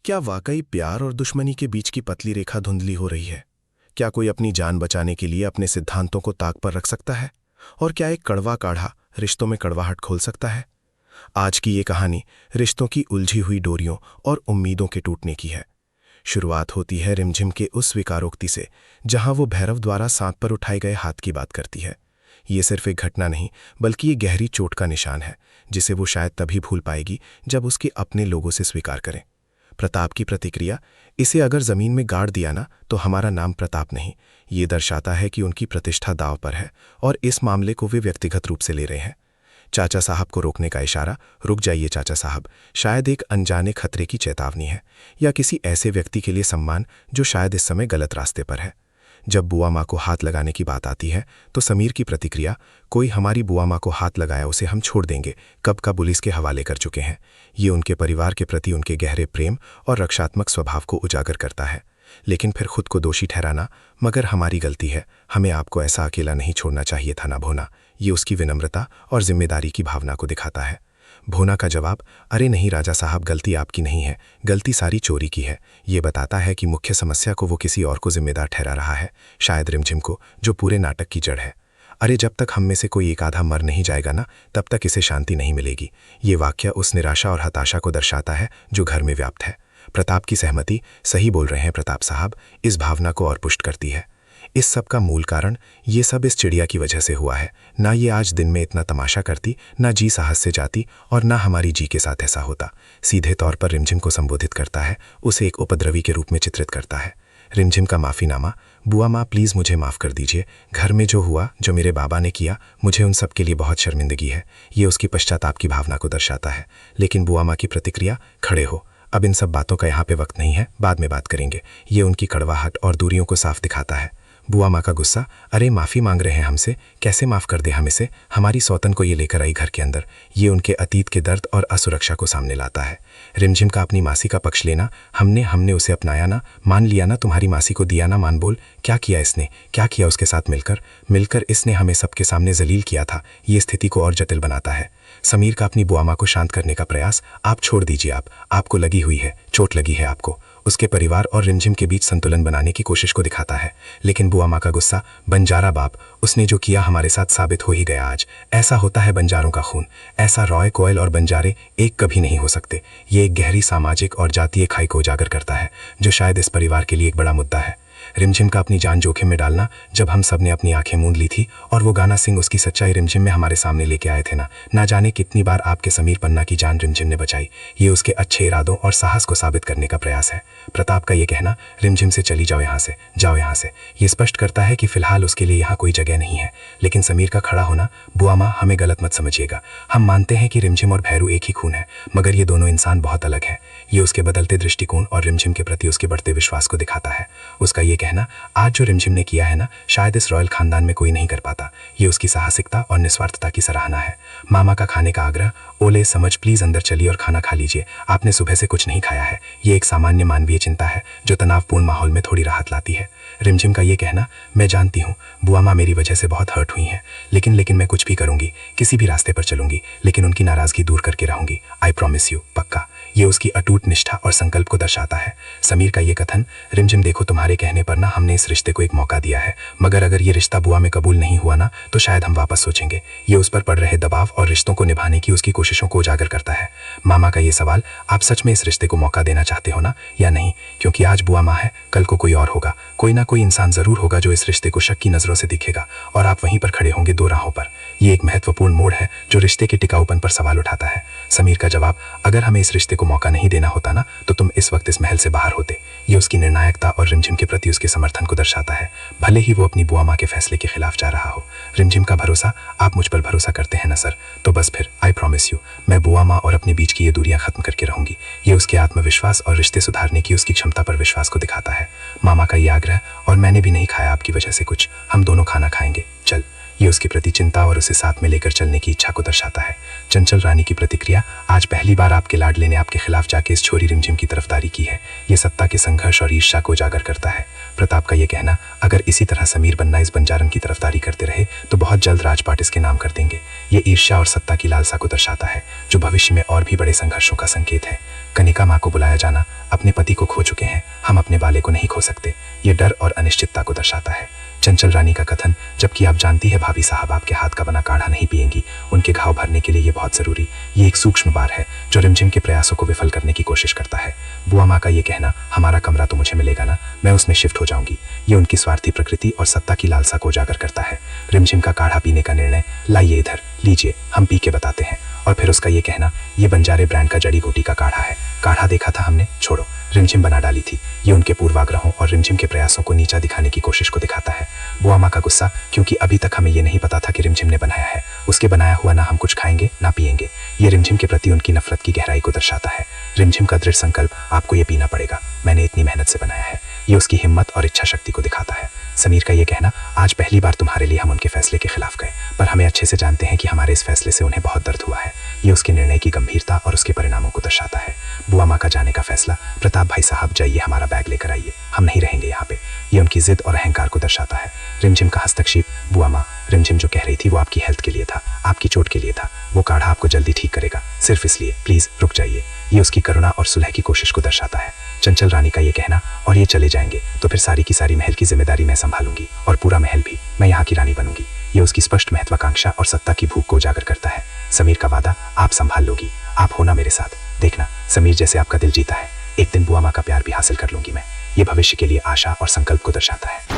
क्या वाकई प्यार और दुश्मनी के बीच की पतली रेखा धुंधली हो रही है? क्या कोई अपनी जान बचाने के लिए अपने सिद्धांतों को ताक पर रख सकता है? और क्या एक कड़वा काढ़ा रिश्तों में कड़वाहट खोल सकता है? आज की ये कहानी रिश्तों की उलझी हुई डोरियों और उम्मीदों के टूटने की है। शुरुआत होती है रिमझिम के उस स्वीकारोक्ति से, जहां वो भैरव द्वारा सांप पर उठाए गए हाथ की बात करती है। ये सिर्फ एक घटना नहीं, बल्कि ये गहरी चोट का निशान है, जिसे वो शायद तभी भूल पाएगी जब उसके अपने लोगों से स्वीकार करें। प्रताप की प्रतिक्रिया, इसे अगर जमीन में गाड़ दिया ना तो हमारा नाम प्रताप नहीं, ये दर्शाता है कि उनकी प्रतिष्ठा दांव पर है और इस मामले को वे व्यक्तिगत रूप से ले रहे हैं। चाचा साहब को रोकने का इशारा, रुक जाइए चाचा साहब, शायद एक अनजाने खतरे की चेतावनी है, या किसी ऐसे व्यक्ति के लिए सम्मान जो शायद इस समय गलत रास्ते पर है। जब बुआ माँ को हाथ लगाने की बात आती है तो समीर की प्रतिक्रिया, कोई हमारी बुआ माँ को हाथ लगाया उसे हम छोड़ देंगे, कब का पुलिस के हवाले कर चुके हैं। ये उनके परिवार के प्रति उनके गहरे प्रेम और रक्षात्मक स्वभाव को उजागर करता है। लेकिन फिर खुद को दोषी ठहराना, मगर हमारी गलती है, हमें आपको ऐसा अकेला नहीं छोड़ना चाहिए था ना भोना, ये उसकी विनम्रता और जिम्मेदारी की भावना को दिखाता है। भोना का जवाब, अरे नहीं राजा साहब, गलती आपकी नहीं है, गलती सारी चोरी की है। ये बताता है कि मुख्य समस्या को वो किसी और को जिम्मेदार ठहरा रहा है, शायद रिमझिम को, जो पूरे नाटक की जड़ है। अरे जब तक हम में से कोई एक आधा मर नहीं जाएगा ना, तब तक इसे शांति नहीं मिलेगी। ये वाक्य उस निराशा और हताशा को दर्शाता है जो घर में व्याप्त है। प्रताप की सहमति, सही बोल रहे हैं प्रताप साहब, इस भावना को और पुष्ट करती है। इस सब का मूल कारण, ये सब इस चिड़िया की वजह से हुआ है। ना ये आज दिन में इतना तमाशा करती, ना जी साहस से जाती, और ना हमारी जी के साथ ऐसा होता। सीधे तौर पर रिमझिम को संबोधित करता है, उसे एक उपद्रवी के रूप में चित्रित करता है। रिमझिम का माफ़ीनामा, बुआ माँ प्लीज़ मुझे माफ़ कर दीजिए, घर में जो हुआ, जो मेरे बाबा ने किया, मुझे उन सब के लिए बहुत शर्मिंदगी है। ये उसकी पश्चाताप की भावना को दर्शाता है। लेकिन बुआ माँ की प्रतिक्रिया, खड़े हो, अब इन सब बातों का यहाँ पे वक्त नहीं है, बाद में बात करेंगे। ये उनकी कड़वाहट और दूरियों को साफ दिखाता है। बुआ माँ का गुस्सा, अरे माफ़ी मांग रहे हैं हमसे, कैसे माफ़ कर दे हम इसे, हमारी सौतन को ये लेकर आई घर के अंदर। ये उनके अतीत के दर्द और असुरक्षा को सामने लाता है। रिमझिम का अपनी मासी का पक्ष लेना, हमने उसे अपनाया ना, मान लिया ना, तुम्हारी मासी को दिया ना मान, बोल क्या किया इसने, क्या किया उसके साथ मिलकर इसने हमें सबके सामने जलील किया था। ये स्थिति को और जटिल बनाता है। समीर का अपनी बुआ माँ को शांत करने का प्रयास, आप छोड़ दीजिए, आपको लगी हुई है, चोट लगी है आपको। उसके परिवार और रिमझिम के बीच संतुलन बनाने की कोशिश को दिखाता है। लेकिन बुआ माँ का गुस्सा, बंजारा बाप, उसने जो किया हमारे साथ साबित हो ही गया आज। ऐसा होता है बंजारों का खून, ऐसा रॉय कोयल और बंजारे एक कभी नहीं हो सकते। ये एक गहरी सामाजिक और जातीय खाई को उजागर करता है, जो शायद इस परिवार के लिए एक बड़ा मुद्दा है। रिमझिम का अपनी जान जोखिम में डालना, जब हम सब ने अपनी आंखें मूंद ली थी और वो गाना सिंह उसकी सच्चाई रिमझिम में हमारे सामने लेके आए थे ना जाने कितनी बार आपके समीर पन्ना की जान रिमझिम ने बचाई। ये उसके अच्छे इरादों और साहस को साबित करने का प्रयास है। प्रताप का ये कहना, रिमझिम से चली जाओ यहाँ से, जाओ यहाँ से, ये स्पष्ट करता है कि फिलहाल उसके लिए यहाँ कोई जगह नहीं है। लेकिन समीर का खड़ा होना, बुआ माँ हमें गलत मत समझिएगा, हम मानते हैं कि रिमझिम और भैरू एक ही खून है, मगर ये दोनों इंसान बहुत अलग हैं। ये उसके बदलते दृष्टिकोण और रिमझिम के प्रति उसके बढ़ते विश्वास को दिखाता है। उसका ये कहना, आज जो रिमझिम ने किया है ना, शायद इस रॉयल खानदान में कोई नहीं कर पाता। ये उसकी साहसिकता और निस्वार्थता की सराहना है। मामा का खाने का आग्रह, ओले समझ प्लीज अंदर चलिए और खाना खा लीजिए, आपने सुबह से कुछ नहीं खाया है। ये एक सामान्य मानवीय चिंता है जो तनावपूर्ण माहौल में थोड़ी राहत लाती है। रिमझिम का ये कहना, मैं जानती हूँ बुआ माँ मेरी वजह से बहुत हर्ट हुई हैं, लेकिन मैं कुछ भी करूँगी, किसी भी रास्ते पर चलूंगी, लेकिन उनकी नाराजगी दूर करके रहूंगी, आई प्रॉमिस यू, पक्का। ये उसकी अटूट निष्ठा और संकल्प को दर्शाता है। समीर का ये कथन, रिमझिम देखो तुम्हारे कहने पर ना हमने इस रिश्ते को एक मौका दिया है, मगर अगर ये रिश्ता बुआ में कबूल नहीं हुआ ना तो शायद हम वापस सोचेंगे। ये उस पर पड़ रहे दबाव और रिश्तों को निभाने की उसकी कोशिशों को उजागर करता है। मामा का ये सवाल, आप सच में इस रिश्ते को मौका देना चाहते हो ना, या नहीं? क्योंकि आज बुआ माँ है, कल को कोई और होगा, कोई ना कोई इंसान जरूर होगा जो इस रिश्ते को शक की नजरों से दिखेगा, और आप वहीं पर खड़े होंगे दो राहों पर। ये एक महत्वपूर्ण मोड़ है जो रिश्ते के टिकाऊपन पर सवाल उठाता है। समीर का जवाब, अगर हमें इस रिश्ते को मौका नहीं देना होता ना तो तुम इस वक्त इस महल से बाहर होते। ये उसकी निर्णायकता और रिमझिम के प्रति उसके समर्थन को दर्शाता है, भले ही वो अपनी बुआ माँ के फैसले के खिलाफ जा रहा हो। रिमझिम का भरोसा, आप मुझ पर भरोसा करते हैं ना सर, तो बस फिर आई प्रॉमिस यू, मैं बुआ माँ और अपने बीच की ये दूरियां खत्म करके रहूंगी। ये उसके आत्मविश्वास और रिश्ते सुधारने की उसकी क्षमता पर विश्वास को दिखाता है। मामा का ये आग्रह, और मैंने भी नहीं खाया आपकी वजह से कुछ, हम दोनों खाना खाएंगे, चल। ये उसके प्रति चिंता और उसे साथ में लेकर चलने की इच्छा को दर्शाता है। चंचल रानी की प्रतिक्रिया, आज पहली बार आपके लाडले ने आपके खिलाफ जाके इस छोरी रिमझिम की तरफदारी की है। ये सत्ता के संघर्ष और ईर्ष्या को उजागर करता है। प्रताप का ये कहना, अगर इसी तरह समीर बन्ना इस बंजारन की तरफदारी करते रहे तो बहुत जल्द राजपाट इसके नाम कर देंगे। ये ईर्ष्या और सत्ता की लालसा को दर्शाता है, जो भविष्य में और भी बड़े संघर्षों का संकेत है। कनिका माँ को बुलाया जाना, अपने पति को खो चुके हैं, हम अपने बाले को नहीं खो सकते, ये डर और अनिश्चितता को दर्शाता है। चंचल रानी का कथन, जबकि आप जानती है भाभी साहब आपके हाथ का बना काढ़ा नहीं पिएंगी, उनके घाव भरने के लिए ये बहुत जरूरी। ये एक सूक्ष्म बार है जो रिमझिम के प्रयासों को विफल करने की कोशिश करता है। बुआ माँ का ये कहना, हमारा कमरा तो मुझे मिलेगा ना, मैं उसमें शिफ्ट हो जाऊंगी, ये उनकी स्वार्थी प्रकृति और सत्ता की लालसा को उजागर करता है। रिमझिम का काढ़ा पीने का निर्णय, लाइए इधर, लीजिए, हम पी के बताते हैं। और फिर उसका ये कहना, ये बंजारे ब्रांड का जड़ी बूटी का काढ़ा है, काढ़ा देखा था हमने, छोड़ो, रिमझिम बना डाली थी। ये उनके पूर्वाग्रहों और रिमझिम के प्रयासों को नीचा दिखाने की कोशिश को दिखाता है। बुआ माँ का गुस्सा, क्योंकि अभी तक हमें ये नहीं पता था कि रिमझिम ने बनाया है, उसके बनाया हुआ ना हम कुछ खाएंगे ना पिएंगे। ये रिमझिम के प्रति उनकी नफरत की गहराई को दर्शाता है। रिमझिम का दृढ़ संकल्प, आपको ये पीना पड़ेगा, मैंने इतनी मेहनत से बनाया है, ये उसकी हिम्मत और इच्छा शक्ति को दिखाता है। समीर का ये कहना, आज पहली बार तुम्हारे लिए हम उनके फैसले के खिलाफ गए, पर हमें अच्छे से जानते हैं कि हमारे इस फैसले से उन्हें बहुत दर्द हुआ है। ये उसके निर्णय की गंभीरता और उसके परिणामों को दर्शाता है। बुआ माँ का जाने का फैसला, प्रताप भाई साहब जाइए, हमारा बैग लेकर आइए, हम नहीं रहेंगे यहाँ पे, ये उनकी जिद और अहंकार को दर्शाता है। रिमझिम का हस्तक्षेप, बुआ माँ, रिमझिम जो कह रही थी वो आपकी हेल्थ के लिए था, आपकी चोट के लिए था, वो काढ़ा आपको जल्दी ठीक करेगा, सिर्फ इसलिए प्लीज रुक जाइए, ये उसकी करुणा और सुलह की कोशिश को दर्शाता है। चंचल रानी का ये कहना, और ये चले जाएंगे तो फिर सारी की सारी महल की जिम्मेदारी मैं संभालूंगी, और पूरा महल भी, मैं यहाँ की रानी बनूंगी, ये उसकी स्पष्ट महत्वाकांक्षा और सत्ता की भूख को उजागर करता है। समीर का वादा, आप संभाल लोगी, आप होना मेरे साथ, देखना समीर जैसे आपका दिल जीता है, एक दिन बुआ माँ का प्यार भी हासिल कर लूंगी मैं, ये भविष्य के लिए आशा और संकल्प को दर्शाता है।